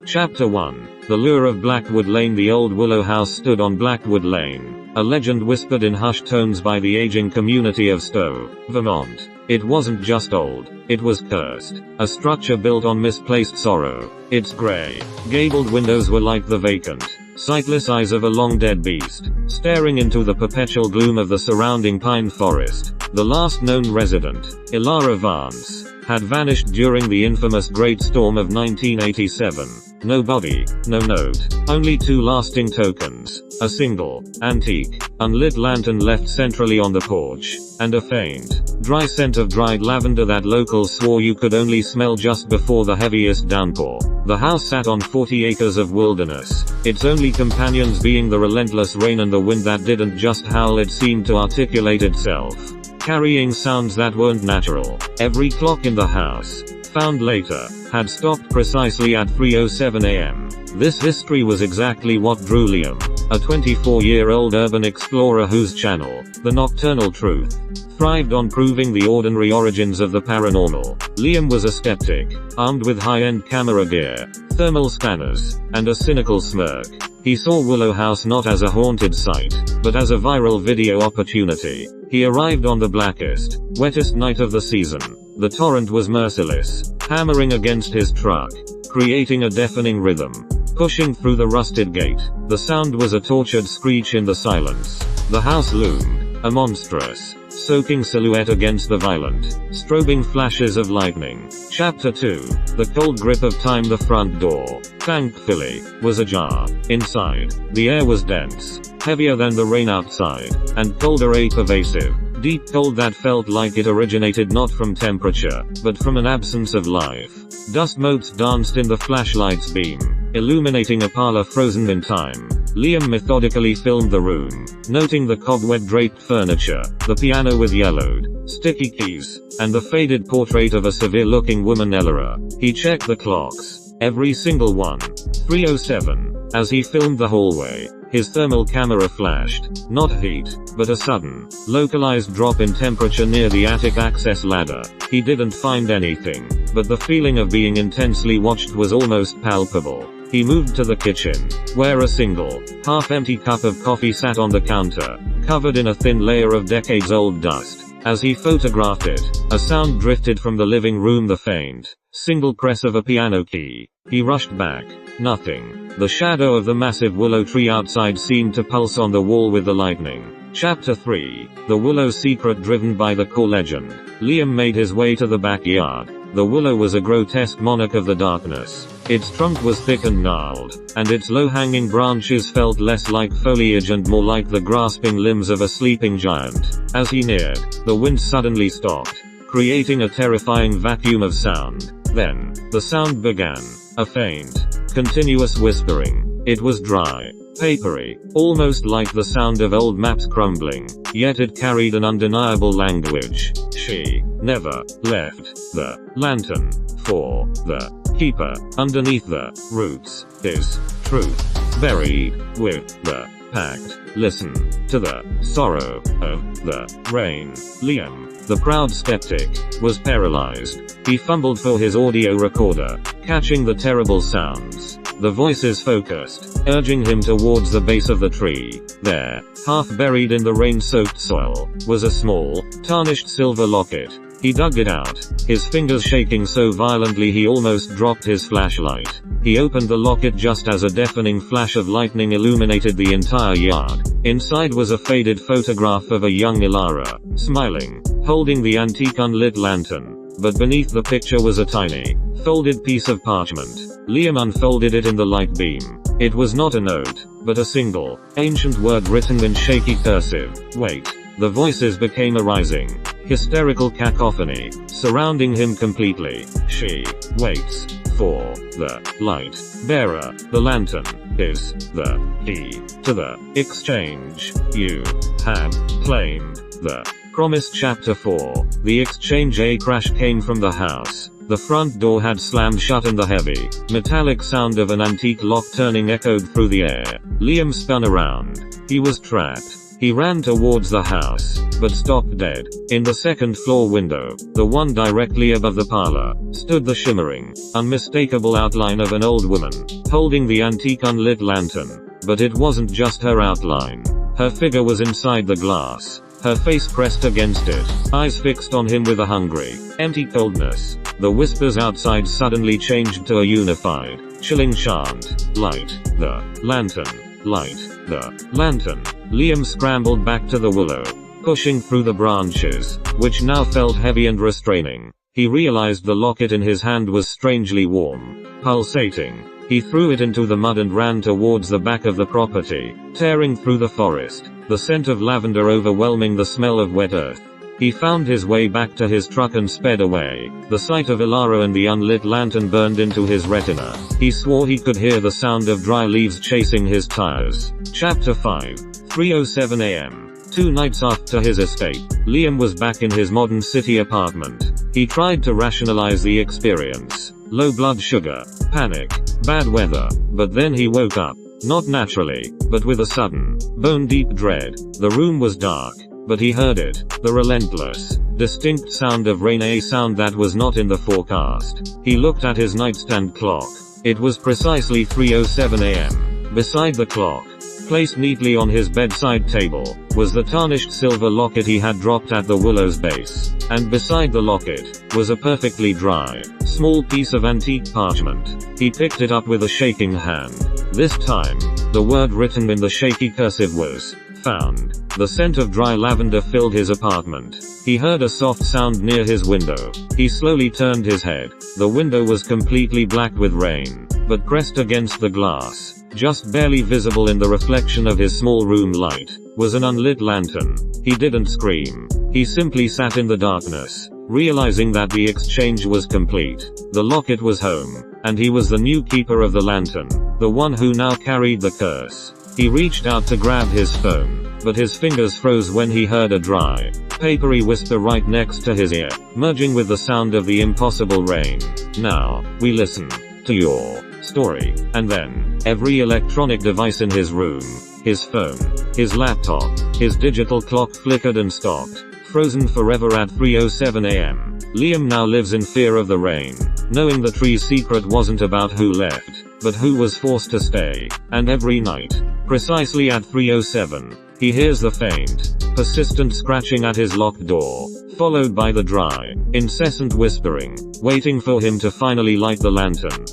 Chapter 1. The Lure of Blackwood Lane. The old Willow house stood on Blackwood Lane, a legend whispered in hushed tones by the aging community of Stowe, Vermont. It wasn't just old, it was cursed, a structure built on misplaced sorrow. Its grey, gabled windows were like the vacant, sightless eyes of a long-dead beast, staring into the perpetual gloom of the surrounding pine forest. The last known resident, Ilara Vance, had vanished during the infamous Great Storm of 1987. No body, no note, only two lasting tokens, a single, antique, unlit lantern left centrally on the porch, and a faint, dry scent of dried lavender that locals swore you could only smell just before the heaviest downpour. The house sat on 40 acres of wilderness, its only companions being the relentless rain and the wind that didn't just howl, it seemed to articulate itself, carrying sounds that weren't natural. Every clock in the house, found later, had stopped precisely at 3:07 a.m. This history was exactly what drew Liam, a 24-year-old urban explorer whose channel, The Nocturnal Truth, thrived on proving the ordinary origins of the paranormal. Liam was a skeptic, armed with high-end camera gear, thermal scanners, and a cynical smirk. He saw Willow House not as a haunted site, but as a viral video opportunity. He arrived on the blackest, wettest night of the season. The torrent was merciless, hammering against his truck, creating a deafening rhythm. Pushing through the rusted gate, the sound was a tortured screech in the silence. The house loomed, a monstrous, soaking silhouette against the violent, strobing flashes of lightning. Chapter 2. The cold grip of time. The front door, thankfully, was ajar. Inside, the air was dense, heavier than the rain outside, and colder, a pervasive, deep cold that felt like it originated not from temperature, but from an absence of life. Dust motes danced in the flashlight's beam, illuminating a parlor frozen in time. Liam methodically filmed the room, noting the cobweb-draped furniture, the piano with yellowed, sticky keys, and the faded portrait of a severe-looking woman, Elora. He checked the clocks, every single one. 3:07. As he filmed the hallway, his thermal camera flashed, not heat, but a sudden, localized drop in temperature near the attic access ladder. He didn't find anything, but the feeling of being intensely watched was almost palpable. He moved to the kitchen, where a single, half-empty cup of coffee sat on the counter, covered in a thin layer of decades-old dust. As he photographed it, a sound drifted from the living room, the faint, single press of a piano key. He rushed back. Nothing. The shadow of the massive willow tree outside seemed to pulse on the wall with the lightning. Chapter 3. The Willow Secret. Driven by the core legend, Liam made his way to the backyard. The willow was a grotesque monarch of the darkness. Its trunk was thick and gnarled, and its low-hanging branches felt less like foliage and more like the grasping limbs of a sleeping giant. As he neared, the wind suddenly stopped, creating a terrifying vacuum of sound. Then, the sound began, a faint, continuous whispering. It was dry, papery, almost like the sound of old maps crumbling, yet it carried an undeniable language. She never left the lantern for the keeper. Underneath the roots is truth, buried with the pact. Listen to the sorrow of the rain. Liam, the proud skeptic, was paralyzed. He fumbled for his audio recorder, catching the terrible sounds. The voices focused, urging him towards the base of the tree. There, half buried in the rain-soaked soil, was a small, tarnished silver locket. He dug it out, his fingers shaking so violently he almost dropped his flashlight. He opened the locket just as a deafening flash of lightning illuminated the entire yard. Inside was a faded photograph of a young Ilara, smiling, holding the antique unlit lantern. But beneath the picture was a tiny, folded piece of parchment. Liam unfolded it in the light beam. It was not a note, but a single, ancient word written in shaky cursive. Wait. The voices became a rising, hysterical cacophony, surrounding him completely. She waits for the light bearer. The lantern is the key to the exchange you had claimed. The promised. Chapter 4. The exchange. A crash came from the house. The front door had slammed shut and the heavy, metallic sound of an antique lock turning echoed through the air. Liam spun around. He was trapped. He ran towards the house, but stopped dead. In the second-floor window, the one directly above the parlor, stood the shimmering, unmistakable outline of an old woman. holding the antique unlit lantern. But it wasn't just her outline. Her figure was inside the glass, her face pressed against it, eyes fixed on him with a hungry, empty coldness. The whispers outside suddenly changed to a unified, chilling chant. Light the lantern. Light the lantern. Liam scrambled back to the willow, pushing through the branches, which now felt heavy and restraining. He realized the locket in his hand was strangely warm, pulsating. He threw it into the mud and ran towards the back of the property, tearing through the forest, the scent of lavender overwhelming the smell of wet earth. He found his way back to his truck and sped away. The sight of Ilara and the unlit lantern burned into his retina. He swore he could hear the sound of dry leaves chasing his tires. Chapter 5. 3:07 a.m. 2 nights after his escape, Liam was back in his modern city apartment. He tried to rationalize the experience. Low blood sugar, panic, bad weather. But then he woke up. Not naturally, but with a sudden, bone-deep dread. The room was dark, but he heard it. The relentless, distinct sound of rain, a sound that was not in the forecast. He looked at his nightstand clock. It was precisely 3:07 a.m. Beside the clock, placed neatly on his bedside table, was the tarnished silver locket he had dropped at the willow's base. And beside the locket, was a perfectly dry, small piece of antique parchment. He picked it up with a shaking hand. This time, the word written in the shaky cursive was, "Found." The scent of dry lavender filled his apartment. He heard a soft sound near his window. He slowly turned his head. The window was completely black with rain, but pressed against the glass, just barely visible in the reflection of his small room light, was an unlit lantern. He didn't scream. He simply sat in the darkness, realizing that the exchange was complete. The locket was home, and he was the new keeper of the lantern, the one who now carried the curse. He reached out to grab his phone, but his fingers froze when he heard a dry, papery whisper right next to his ear, merging with the sound of the impossible rain. "Now, we listen to your story." And then, every electronic device in his room, his phone, his laptop, his digital clock flickered and stopped, frozen forever at 3:07 a.m. Liam now lives in fear of the rain, knowing the tree's secret wasn't about who left, but who was forced to stay. And every night, precisely at 3:07, he hears the faint, persistent scratching at his locked door, followed by the dry, incessant whispering, waiting for him to finally light the lantern.